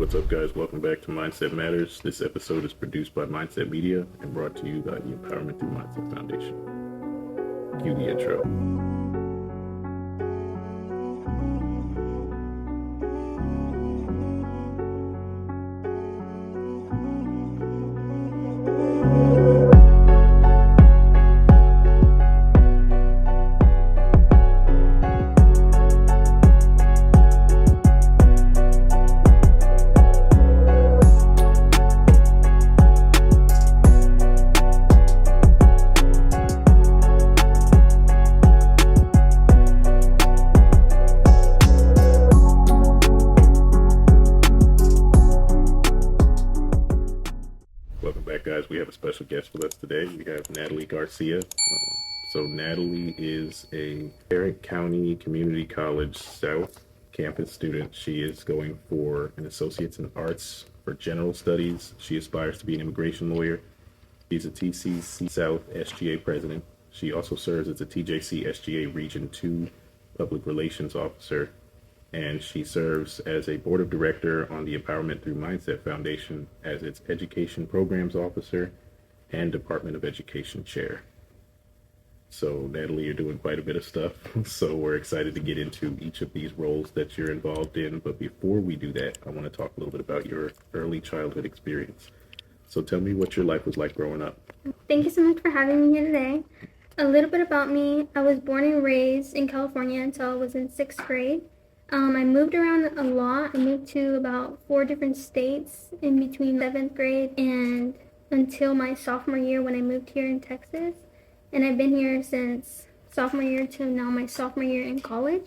What's up, guys? Welcome back to Mindset Matters. This episode is produced by Mindset Media and brought to you by the Empowerment Through Mindset Foundation. Cue the intro. Guys, we have a special guest with us today. We have Natalie Garcia. So Natalie is a Tarrant County Community College South campus student. She is going for an Associate's in Arts for General Studies. She aspires to be an immigration lawyer. She's a TCC South SGA president. She also serves as a TJC SGA Region 2 Public Relations Officer. And she serves as a board of director on the Empowerment Through Mindset Foundation as its education programs officer and Department of Education chair. So Natalie, you're doing quite a bit of stuff. So we're excited to get into each of these roles that you're involved in. But before we do that, I want to talk a little bit about your early childhood experience. So tell me what your life was like growing up. Thank you so much for having me here today. A little bit about me. I was born and raised in California until I was in 6th grade. I moved around a lot. I moved to about 4 different states in between 7th grade and until my sophomore year when I moved here in Texas. And I've been here since sophomore year to now my sophomore year in college.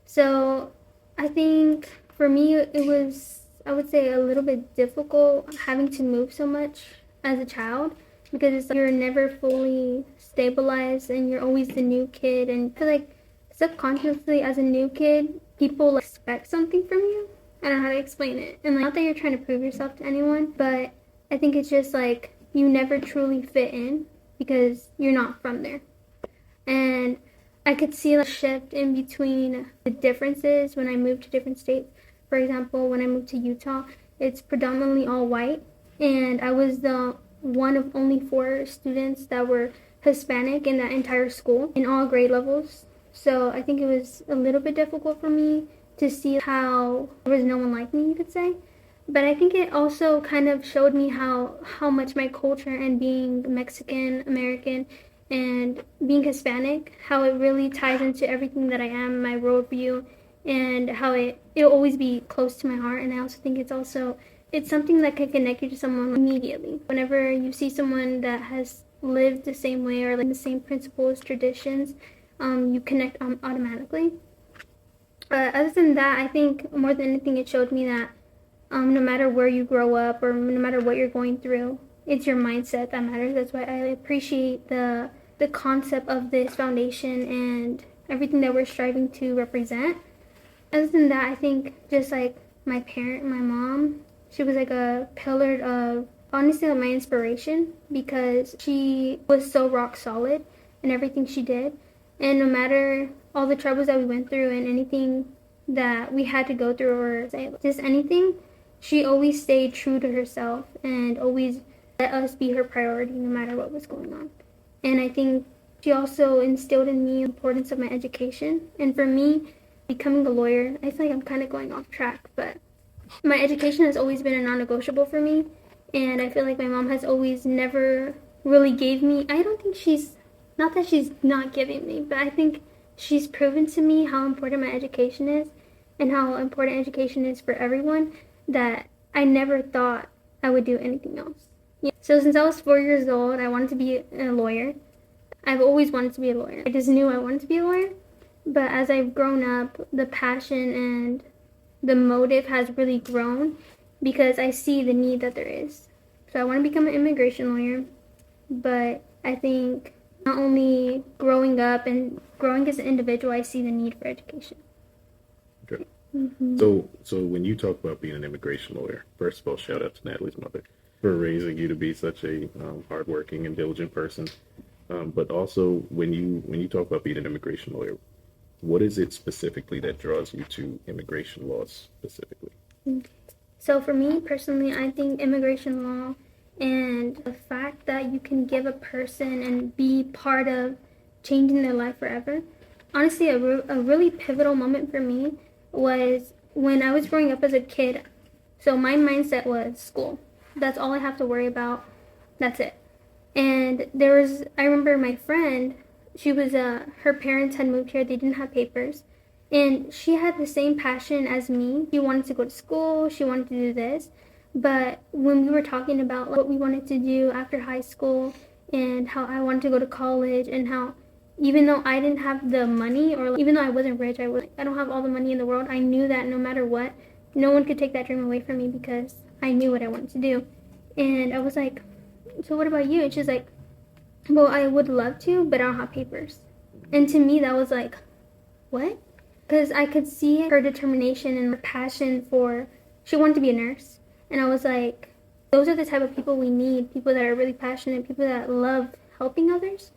So I think for me it was, I would say, a little bit difficult having to move so much as a child because it's like you're never fully stabilized and you're always the new kid. And I feel like subconsciously as a new kid, people expect something from you. I don't know how to explain it. And not that you're trying to prove yourself to anyone, but I think it's just like you never truly fit in because you're not from there. And I could see a shift in between the differences when I moved to different states. For example, when I moved to Utah, it's predominantly all white. And I was the one of only 4 students that were Hispanic in that entire school in all grade levels. So I think it was a little bit difficult for me to see how there was no one like me, you could say. But I think it also kind of showed me how much my culture and being Mexican, American, and being Hispanic, how it really ties into everything that I am, my worldview, and how it'll always be close to my heart. And I also think it's something that can connect you to someone immediately. Whenever you see someone that has lived the same way or like the same principles, traditions, you connect automatically. Other than that, I think more than anything it showed me that no matter where you grow up or no matter what you're going through, it's your mindset that matters. That's why I appreciate the concept of this foundation and everything that we're striving to represent. Other than that, I think just like my mom, she was like a pillar of, honestly, my inspiration because she was so rock solid in everything she did. And no matter all the troubles that we went through and anything that we had to go through or say just anything, she always stayed true to herself and always let us be her priority no matter what was going on. And I think she also instilled in me the importance of my education. And for me, becoming a lawyer, I feel like I'm kind of going off track, but my education has always been a non-negotiable for me. And I feel like my mom has always never really gave me, I don't think not that she's not giving me, but I think she's proven to me how important my education is and how important education is for everyone that I never thought I would do anything else. Yeah. So since I was 4 years old, I wanted to be a lawyer. I've always wanted to be a lawyer. I just knew I wanted to be a lawyer. But as I've grown up, the passion and the motive has really grown because I see the need that there is. So I want to become an immigration lawyer, but I think not only growing up and growing as an individual, I see the need for education. Okay. Mm-hmm. So when you talk about being an immigration lawyer, first of all, shout out to Natalie's mother for raising you to be such a hardworking and diligent person. But also, when you talk about being an immigration lawyer, what is it specifically that draws you to immigration laws specifically? So for me personally, I think immigration law and the fact that you can give a person and be part of changing their life forever. Honestly, a really pivotal moment for me was when I was growing up as a kid. So my mindset was school. That's all I have to worry about. That's it. And I remember my friend, she was, her parents had moved here, they didn't have papers. And she had the same passion as me. She wanted to go to school, she wanted to do this. But when we were talking about what we wanted to do after high school and how I wanted to go to college and how even though I didn't have the money or even though I wasn't rich, I don't have all the money in the world, I knew that no matter what, no one could take that dream away from me because I knew what I wanted to do. And I was like, so what about you? And she's like, well, I would love to, but I don't have papers. And to me, that was like, what? Because I could see her determination and her passion for, she wanted to be a nurse. And I was like, those are the type of people we need, people that are really passionate, people that love helping others.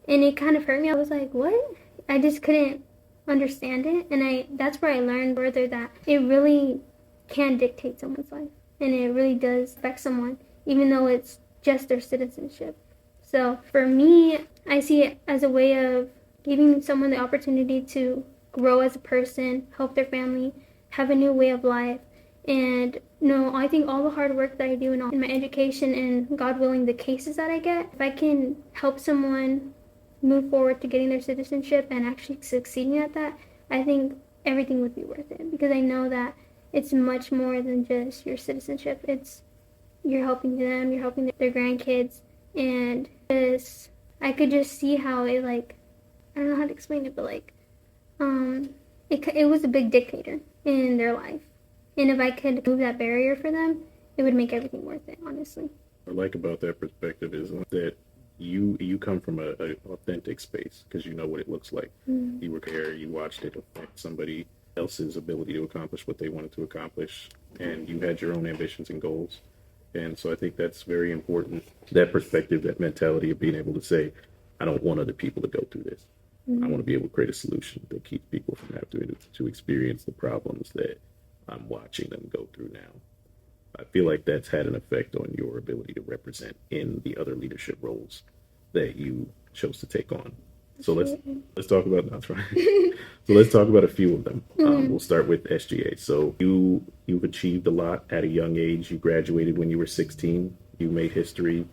And it kind of hurt me. I was like, what? I just couldn't understand it. And that's where I learned further that it really can dictate someone's life. And it really does affect someone, even though it's just their citizenship. So for me, I see it as a way of giving someone the opportunity to grow as a person, help their family, have a new way of life. And no, I think all the hard work that I do in my education and God willing the cases that I get, if I can help someone move forward to getting their citizenship and actually succeeding at that, I think everything would be worth it because I know that it's much more than just your citizenship. It's you're helping them, you're helping their grandkids, and I could just see how it like, I don't know how to explain it, but like, it was a big dictator in their life. And if I could move that barrier for them, it would make everything worth it, honestly. What I like about that perspective is that you come from a authentic space because you know what it looks like. Mm-hmm. You were there, you watched it affect somebody else's ability to accomplish what they wanted to accomplish, and you had your own ambitions and goals. And so I think that's very important. That perspective, that mentality of being able to say, I don't want other people to go through this. Mm-hmm. I want to be able to create a solution that keeps people from having to experience the problems that I'm watching them go through now. I feel like that's had an effect on your ability to represent in the other leadership roles that you chose to take on. So let's talk about that's right. So let's talk about a few of them. Mm-hmm. We'll start with SGA. So you've achieved a lot at a young age. You graduated when you were 16. You made history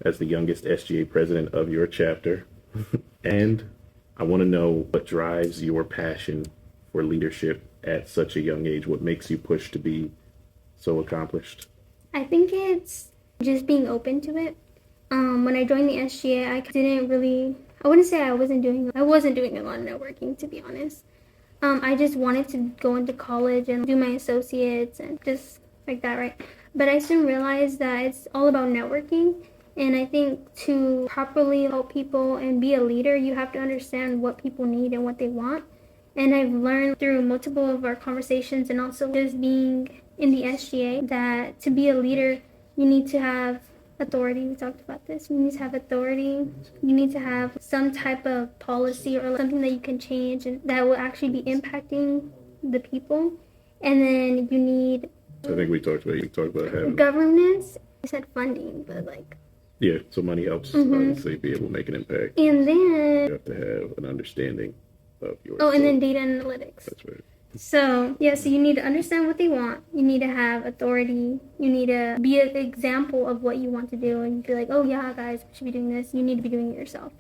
as the youngest SGA president of your chapter. And I want to know what drives your passion for leadership at such a young age. What makes you push to be so accomplished? I think it's just being open to it. When I joined the SGA, I wouldn't say I wasn't doing a lot of networking, to be honest. I just wanted to go into college and do my associates and just like that, right? But I soon realized that it's all about networking. And I think to properly help people and be a leader, you have to understand what people need and what they want. And I've learned through multiple of our conversations and also just being in the SGA that to be a leader, you need to have authority. We talked about this. You need to have authority. You need to have some type of policy or something that you can change and that will actually be impacting the people. And then you need... I think we talked about having... governance. I said funding, but like... Yeah, so money helps obviously be able to make an impact. And then... you have to have an understanding of your... and then data analytics. That's right. So you need to understand what they want. You need to have authority. You need to be an example of what you want to do. And you feel like, oh yeah, guys, we should be doing this. You need to be doing it yourself.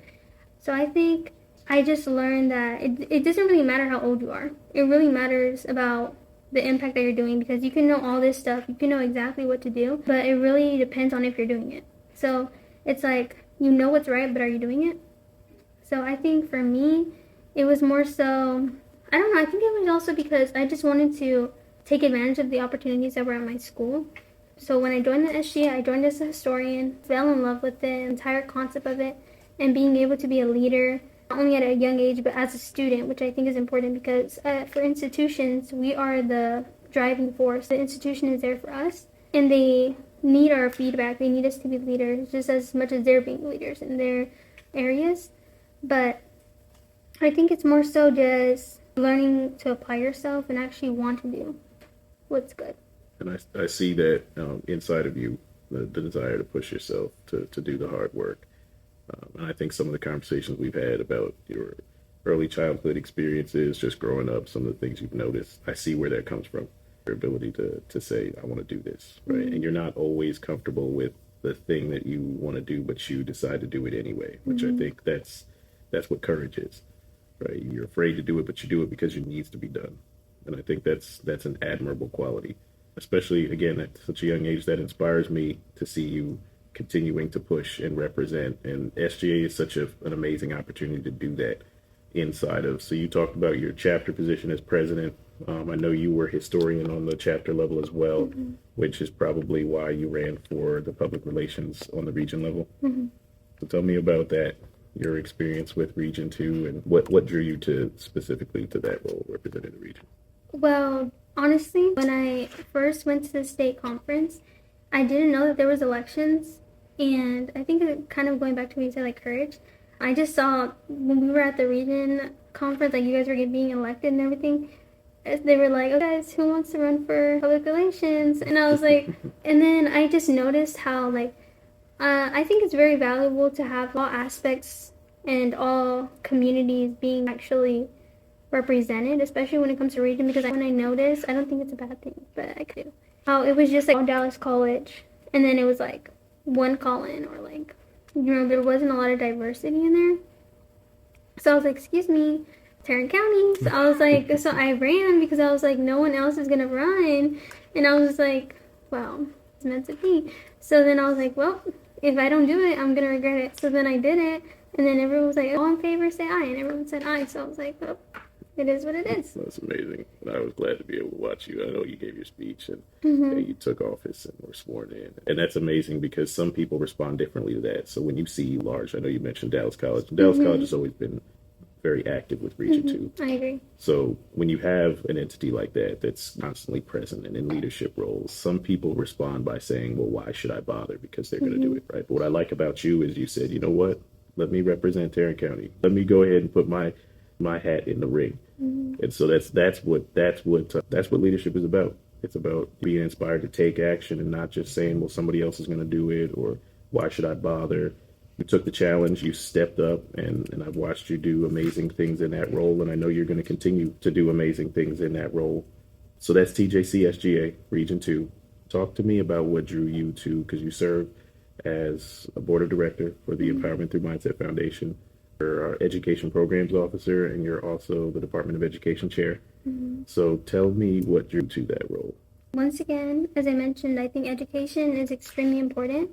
So I think I just learned that it doesn't really matter how old you are. It really matters about the impact that you're doing because you can know all this stuff. You can know exactly what to do. But it really depends on if you're doing it. So it's like, you know what's right, but are you doing it? So I think for me, it was more so... I don't know, I think it was also because I just wanted to take advantage of the opportunities that were at my school. So when I joined the SGA, I joined as a historian, fell in love with the entire concept of it, and being able to be a leader, not only at a young age, but as a student, which I think is important because for institutions, we are the driving force. The institution is there for us, and they need our feedback. They need us to be leaders just as much as they're being leaders in their areas. But I think it's more so just learning to apply yourself and actually want to do what's good. And I see that inside of you, the desire to push yourself to do the hard work. And I think some of the conversations we've had about your early childhood experiences, just growing up, some of the things you've noticed, I see where that comes from. Your ability to say, I want to do this, right? Mm-hmm. And you're not always comfortable with the thing that you want to do, but you decide to do it anyway, which I think that's what courage is, right? You're afraid to do it, but you do it because it needs to be done. And I think that's an admirable quality, especially again at such a young age. That inspires me to see you continuing to push and represent. And SGA is such an amazing opportunity to do that inside of. So you talked about your chapter position as president. I know you were historian on the chapter level as well, which is probably why you ran for the public relations on the region level. So tell me about that, your experience with Region 2, and what drew you to specifically to that role representing the region. Well, honestly, when I first went to the state conference, I didn't know that there was elections, and I think it kind of going back to when you said like courage. I just saw when we were at the region conference, like you guys were being elected and everything. They were like, "Oh, guys, who wants to run for public relations?" And I was like, and then I just noticed how like I think it's very valuable to have all aspects and all communities being actually represented, especially when it comes to region, because when I noticed, I don't think it's a bad thing, but I could. Oh, it was just like Dallas College, and then it was like one call-in, or like, there wasn't a lot of diversity in there. So I was like, excuse me, Tarrant County. So I was like, so I ran because I was like, no one else is gonna run, and I was like, well, it's meant to be. So then I was like, well, if I don't do it, I'm gonna regret it. So then I did it, and then everyone was like, all in favor, say aye, and everyone said aye. So I was like, oh, it is what it is. That's amazing. And I was glad to be able to watch you. I know you gave your speech and you took office and were sworn in. And that's amazing because some people respond differently to that. So when you see large, I know you mentioned Dallas College. Dallas College has always been very active with Region 2. I agree. So when you have an entity like that that's constantly present and in leadership roles, some people respond by saying, well, why should I bother? Because they're going to do it, right? But what I like about you is you said, you know what? Let me represent Tarrant County. Let me go ahead and put my hat in the ring. And so that's what leadership is about. It's about being inspired to take action and not just saying, well, somebody else is going to do it, or why should I bother? You took the challenge, you stepped up, and I've watched you do amazing things in that role, and I know you're going to continue to do amazing things in that role. So that's TJC SGA, Region 2. Talk to me about what drew you to, because you serve as a board of director for the Empowerment Through Mindset Foundation. You're our education programs officer, and you're also the Department of Education chair. So tell me what drew you to that role. Once again, as I mentioned, I think education is extremely important.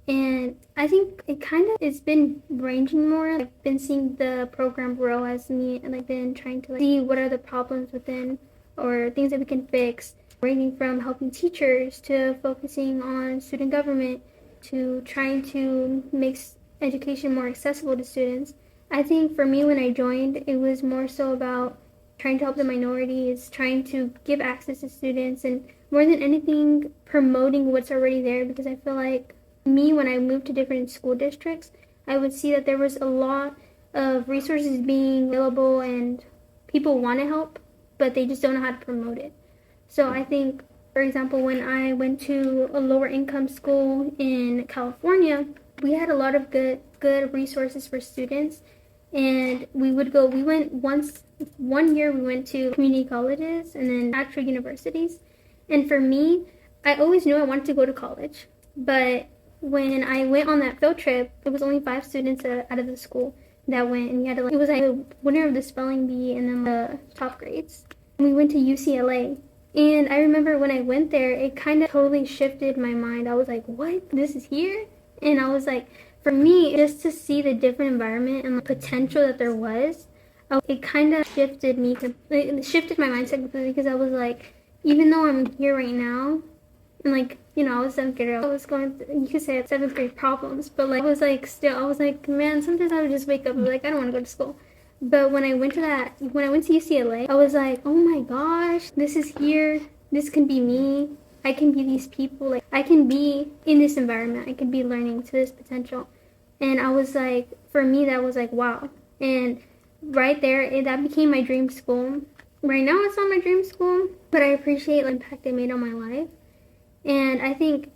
And I think it's been ranging more. I've been seeing the program grow as me, and I've been trying to see what are the problems within or things that we can fix, ranging from helping teachers to focusing on student government to trying to make education more accessible to students. I think for me when I joined, it was more so about trying to help the minorities, trying to give access to students, and more than anything, promoting what's already there, because I feel like me, when I moved to different school districts, I would see that there was a lot of resources being available and people want to help, but they just don't know how to promote it. So I think, for example, when I went to a lower income school in California, we had a lot of good resources for students, and one year we went to community colleges and then actual universities. And for me, I always knew I wanted to go to college, but when I went on that field trip, it was only 5 students out of the school that went, and it was like the winner of the spelling bee and then the top grades. And we went to UCLA, and I remember when I went there, it kind of totally shifted my mind. I was like, what? This is here? And I was like, for me, just to see the different environment and the potential that there was, it kind of shifted my mindset completely, because I was like, even though I'm here right now, and like, I was 7th grade, I was going through, you could say 7th grade problems, but like, I was like, man, sometimes I would just wake up and be like, I don't want to go to school. But when I went to UCLA, I was like, oh my gosh, this is here, this can be me, I can be these people, like, I can be in this environment, I can be learning to this potential. And I was like, for me, that was like, wow. And right there, that became my dream school. Right now, it's not my dream school, but I appreciate the impact it made on my life. And I think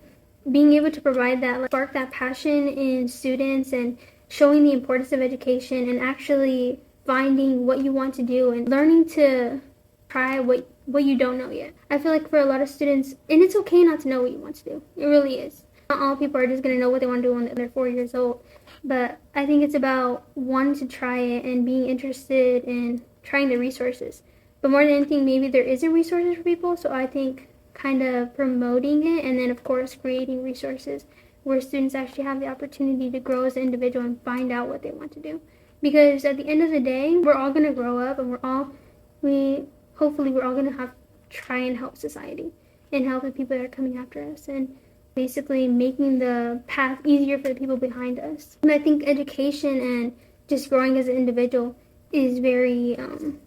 being able to provide that, like, spark that passion in students and showing the importance of education and actually finding what you want to do and learning to try what you don't know yet. I feel like for a lot of students, and it's okay not to know what you want to do. It really is. Not all people are just going to know what they want to do when they're 4 years old. But I think it's about wanting to try it and being interested in trying the resources. But more than anything, maybe there isn't resources for people. So I think kind of promoting it and then, of course, creating resources where students actually have the opportunity to grow as an individual and find out what they want to do. Because at the end of the day, we're all going to grow up and hopefully we're all going to have try and help society and help the people that are coming after us and basically making the path easier for the people behind us. And I think education and just growing as an individual is very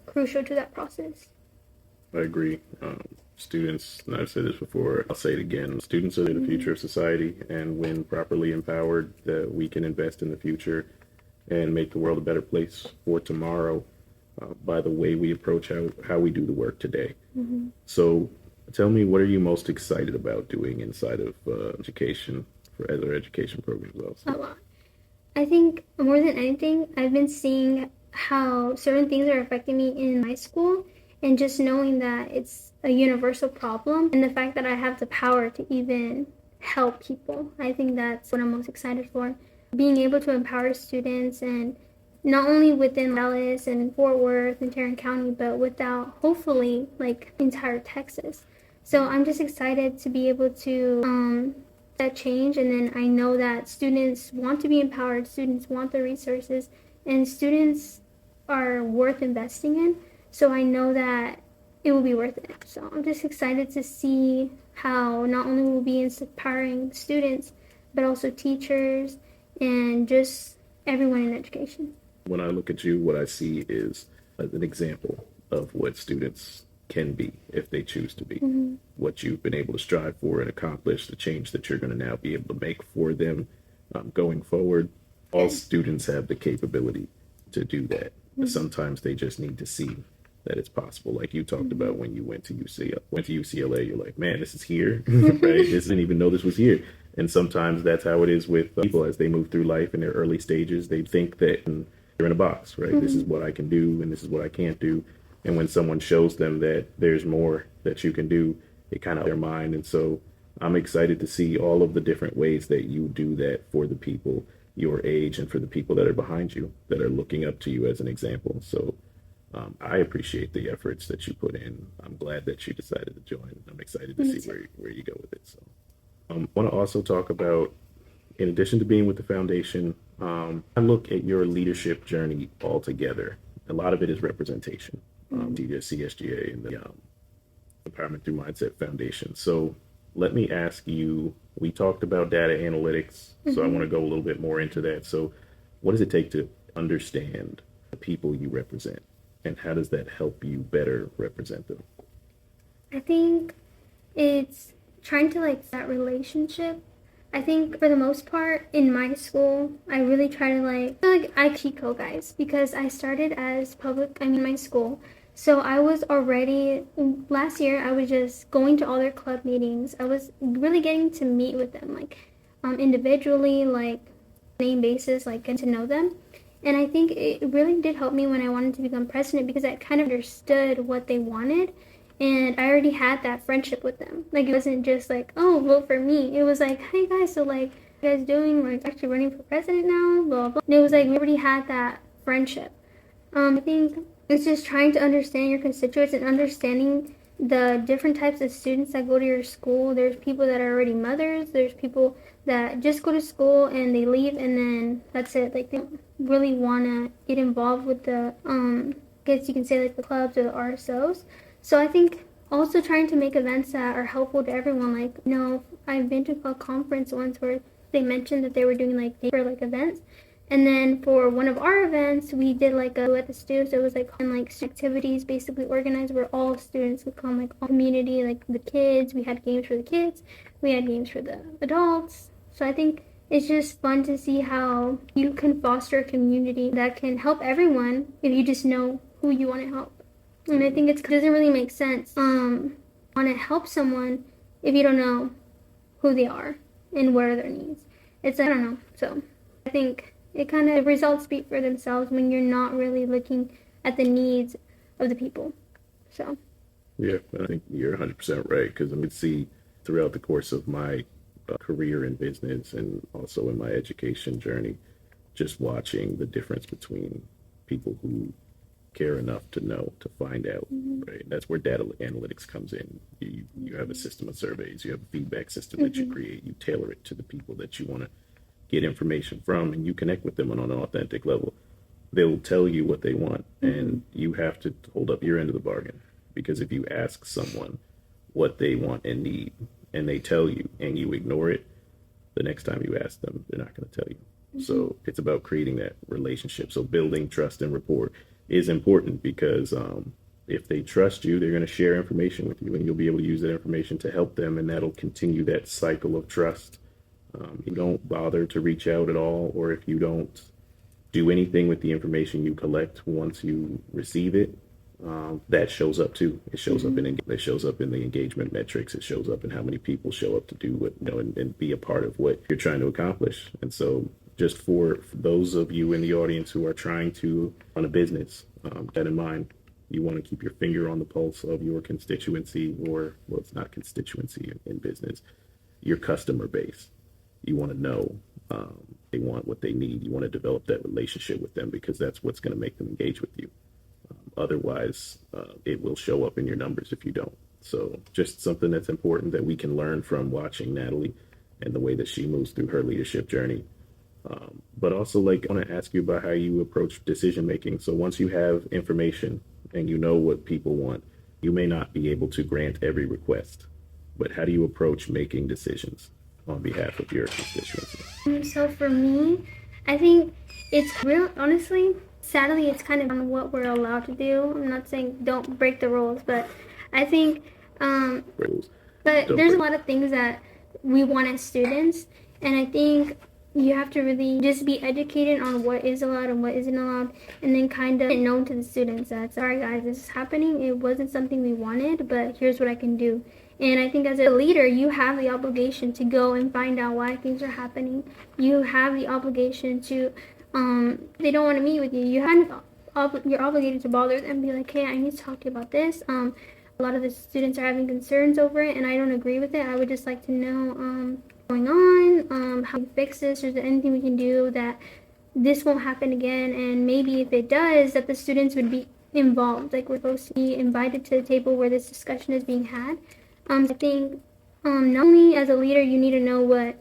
crucial to that process. I agree. Students, and I've said this before, I'll say it again, students are the future of society, and when properly empowered, that we can invest in the future and make the world a better place for tomorrow by the way we approach how we do the work today. Mm-hmm. So tell me, what are you most excited about doing inside of education for other education programs also? A lot. I think more than anything, I've been seeing how certain things are affecting me in my school, and just knowing that it's a universal problem and the fact that I have the power to even help people. I think that's what I'm most excited for. Being able to empower students, and not only within Dallas and Fort Worth and Tarrant County, but without, hopefully, like entire Texas. So I'm just excited to be able to that change, and then I know that students want to be empowered, students want the resources, and students are worth investing in. So I know that it will be worth it. So I'm just excited to see how not only will be inspiring students, but also teachers and just everyone in education. When I look at you, what I see is an example of what students can be if they choose to be. Mm-hmm. What you've been able to strive for and accomplish, the change that you're going to now be able to make for them going forward. All students have the capability to do that. Mm-hmm. Sometimes they just need to see that it's possible. Like you talked about when you went to UCLA, you're like, man, this is here, right? This didn't even know this was here. And sometimes that's how it is with people as they move through life in their early stages. They think that they're in a box, right? Mm-hmm. This is what I can do and this is what I can't do. And when someone shows them that there's more that you can do, it kind of their mind. And so I'm excited to see all of the different ways that you do that for the people your age and for the people that are behind you, that are looking up to you as an example. So I appreciate the efforts that you put in. I'm glad that you decided to join. I'm excited to see where you go with it. So I want to also talk about, in addition to being with the foundation, I look at your leadership journey altogether. A lot of it is representation, CSGA and the Empowerment Through Mindset Foundation. So let me ask you, we talked about data analytics, so I want to go a little bit more into that. So what does it take to understand the people you represent, and how does that help you better represent them? I think it's trying to that relationship. I think for the most part in my school, I really try to I cheat code guys, because I started as my school. So I was already, last year, I was just going to all their club meetings. I was really getting to meet with them, individually, name basis, getting to know them. And I think it really did help me when I wanted to become president, because I kind of understood what they wanted. And I already had that friendship with them. It wasn't just oh, vote for me. It was hey guys, so you guys doing, actually running for president now, blah, blah. And it was we already had that friendship. I think it's just trying to understand your constituents and understanding the different types of students that go to your school. There's people that are already mothers. There's people that just go to school and they leave and then that's it. They don't really want to get involved with the, I guess you can say the clubs or the RSOs. So I think also trying to make events that are helpful to everyone. I've been to a conference once where they mentioned that they were doing events. And then for one of our events, we did at the studio. So it was activities basically organized where all students would come, all community, the kids. We had games for the kids. We had games for the adults. So I think it's just fun to see how you can foster a community that can help everyone if you just know who you want to help. And I think it doesn't really make sense want to help someone if you don't know who they are and what are their needs. It's, I don't know. So I think it kind of, the results speak for themselves when you're not really looking at the needs of the people. So. Yeah, I think you're 100% right, because I mean, see throughout the course of my career in business and also in my education journey, just watching the difference between people who care enough to know, to find out, right? That's where data analytics comes in. You have a system of surveys, you have a feedback system that you create, you tailor it to the people that you want to get information from, and you connect with them on an authentic level. They'll tell you what they want, and you have to hold up your end of the bargain. Because if you ask someone what they want and need, and they tell you, and you ignore it, the next time you ask them, they're not going to tell you. So it's about creating that relationship. So building trust and rapport is important, because if they trust you, they're going to share information with you, and you'll be able to use that information to help them, and that'll continue that cycle of trust. You don't bother to reach out at all, or if you don't do anything with the information you collect once you receive it, that shows up too. It shows up in the engagement metrics. It shows up in how many people show up to do what, and be a part of what you're trying to accomplish. And so, just for those of you in the audience who are trying to run a business, that in mind, you want to keep your finger on the pulse of your constituency, or, well, it's not constituency in business, your customer base. You want to know they want what they need. You want to develop that relationship with them, because that's what's going to make them engage with you. Otherwise, it will show up in your numbers if you don't. So just something that's important that we can learn from watching Natalie and the way that she moves through her leadership journey. But also, like, I want to ask you about how you approach decision making. So once you have information and you know what people want, you may not be able to grant every request, but how do you approach making decisions on behalf of your constituency? So for me, I think it's real, honestly, sadly, it's kind of on what we're allowed to do. I'm not saying don't break the rules, but I think, but there's a lot of things that we want as students, and I think you have to really just be educated on what is allowed and what isn't allowed, and then kind of known to the students that, sorry guys, this is happening. It wasn't something we wanted, but here's what I can do. And I think as a leader, you have the obligation to go and find out why things are happening. You have the obligation to, they don't want to meet with you. You're obligated to bother them and be like, hey, I need to talk to you about this. A lot of the students are having concerns over it, and I don't agree with it. I would just like to know what's going on, how we fix this. Is there anything we can do that this won't happen again? And maybe if it does, that the students would be involved. Like, we're supposed to be invited to the table where this discussion is being had. I think not only as a leader, you need to know what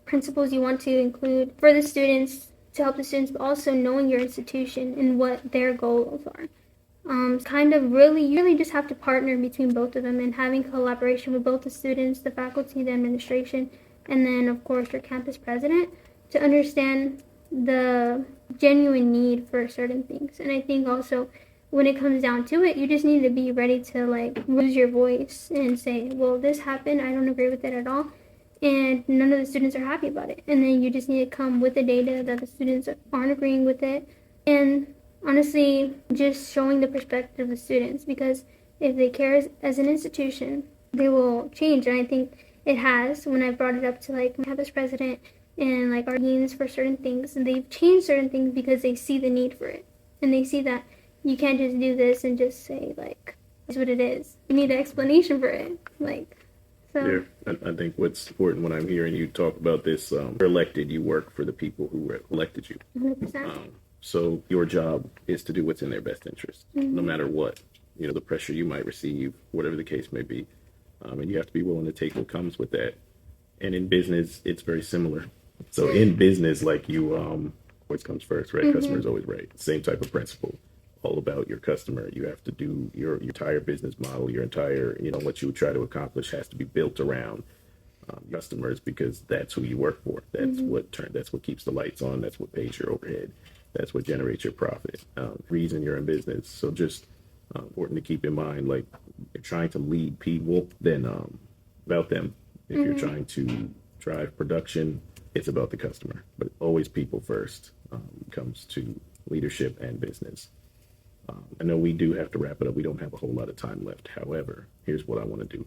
principles you want to include for the students, to help the students, but also knowing your institution and what their goals are. Kind of really, you really just have to partner between both of them, and having collaboration with both the students, the faculty, the administration, and then of course your campus president, to understand the genuine need for certain things. And I think also, when it comes down to it, you just need to be ready to, like, use your voice and say, well, this happened, I don't agree with it at all, and none of the students are happy about it. And then you just need to come with the data that the students aren't agreeing with it, and honestly, just showing the perspective of the students, because if they care as an institution, they will change. And I think it has, when I brought it up to, like, my campus president and, like, our deans for certain things, and they've changed certain things because they see the need for it, and they see that you can't just do this and just say, like, it's what it is. You need an explanation for it. Like, so. Yeah, I think what's important when I'm hearing you talk about this, you're elected, you work for the people who elected you. 100%. So your job is to do what's in their best interest, no matter what, the pressure you might receive, whatever the case may be. And you have to be willing to take what comes with that. And in business, it's very similar. So in business, like, you, always comes first, right? Customer is always right. Same type of principle. All about your customer. You have to do your entire business model, your entire, what you try to accomplish has to be built around customers, because that's who you work for. That's that's what keeps the lights on. That's what pays your overhead. That's what generates your profit. Reason you're in business. So just important to keep in mind, like, you're trying to lead people, then about them. If you're trying to drive production, it's about the customer. But always people first comes to leadership and business. I know we do have to wrap it up. We don't have a whole lot of time left. However, here's what I want to do.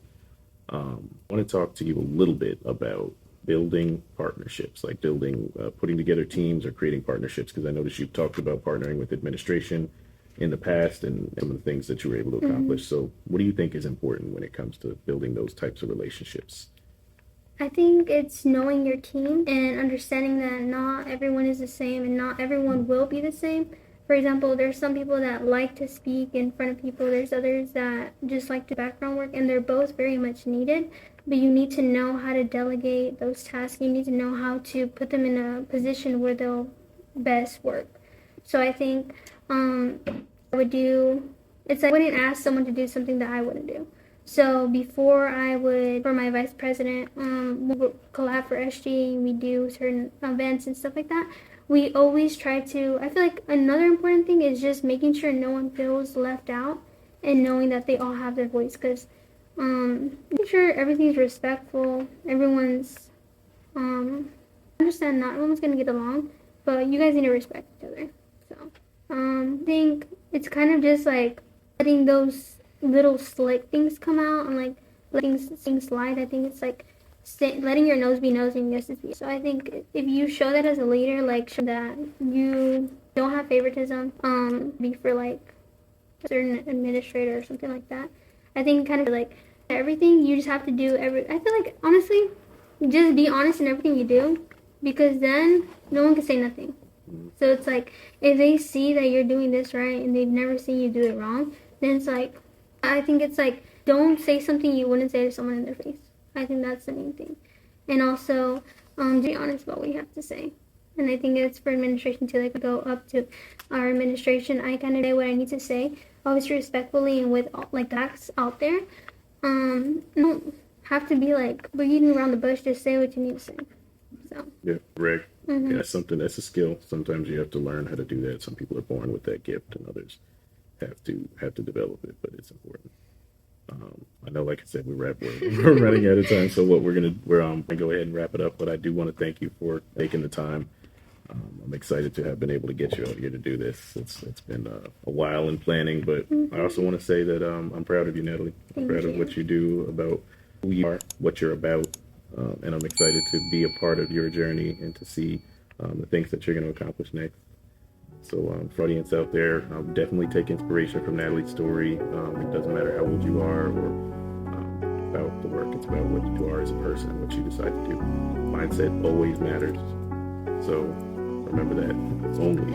I want to talk to you a little bit about building partnerships, like putting together teams or creating partnerships, because I noticed you've talked about partnering with administration in the past and some of the things that you were able to accomplish. So what do you think is important when it comes to building those types of relationships? I think it's knowing your team and understanding that not everyone is the same and not everyone will be the same. For example, there's some people that like to speak in front of people, there's others that just like to do background work, and they're both very much needed. But you need to know how to delegate those tasks. You need to know how to put them in a position where they'll best work. So I think I would do, it's like I wouldn't ask someone to do something that I wouldn't do. So before I would, for my vice president, we would collab for SG, we do certain events and stuff like that. We always try to, I feel like another important thing is just making sure no one feels left out and knowing that they all have their voice. Because making sure everything's respectful, everyone's, I understand not everyone's going to get along, but you guys need to respect each other. So I think it's kind of just like letting those little slick things come out and like letting things slide. I think it's like letting your nose be nose and yes is yes. So I think if you show that as a leader, like show that you don't have favoritism, be for like a certain administrator or something like that. I think kind of like everything you just have to do I feel like honestly, just be honest in everything you do, because then no one can say nothing. So it's like if they see that you're doing this right and they've never seen you do it wrong, then it's like I think it's like don't say something you wouldn't say to someone in their face. I think that's the main thing. And also be honest about what you have to say. And I think it's for administration to like go up to our administration. I kind of say what I need to say, always respectfully and with like facts out there. Don't have to be like beating around the bush. Just say what you need to say. So yeah, correct. Yeah, that's a skill. Sometimes you have to learn how to do that. Some people are born with that gift, and others have to develop it. But it's important. I know, like I said, we're running out of time. So we're gonna go ahead and wrap it up. But I do want to thank you for taking the time. I'm excited to have been able to get you out here to do this. It's been a while in planning, but I also want to say that I'm proud of you, Natalie. I'm proud of what you do, about who you are, what you're about, and I'm excited to be a part of your journey and to see the things that you're going to accomplish next. So for audience out there, definitely take inspiration from Natalie's story. It doesn't matter how old you are or about the work. It's about what you are as a person and what you decide to do. Mindset always matters. So remember that it's only